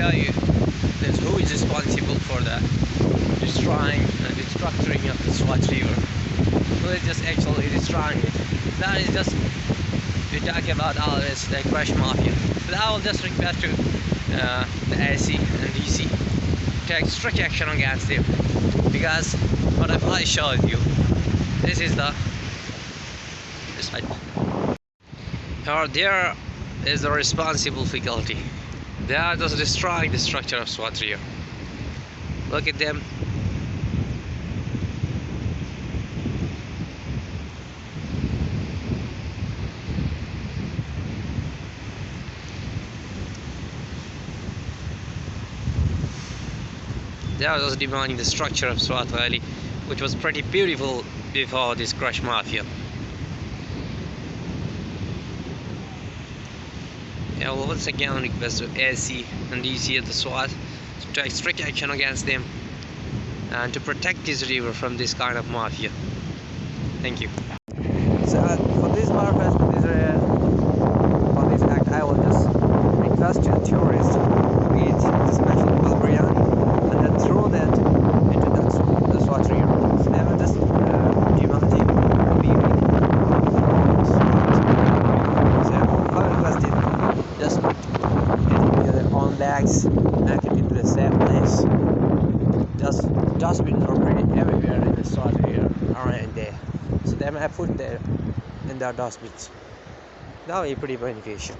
show you that who is responsible for the destroying and destructuring of the Swat river. Who is just actually destroying it. That is just, we talk about always the crush mafia. But I will just request to the AC and DC take strict action against them, because what if I showed you, this is the there is the responsible faculty. They are just destroying the structure of Swat river. Look at them. They are just demanding the structure of Swat Valley, which was pretty beautiful before this crush mafia. I will once again request to AC and DC at the Swat to take strict action against them and to protect this river from this kind of mafia. Thank you. So for this purpose, for this act, I will just request to tourists to eat the special biryani and then throw that into the Swat river. So they will just demanding just get into their own bags, pack it into the same place. Just dustbins are pretty everywhere in the Swat area around there, so they may put there in their dustbins. That will be pretty beneficial.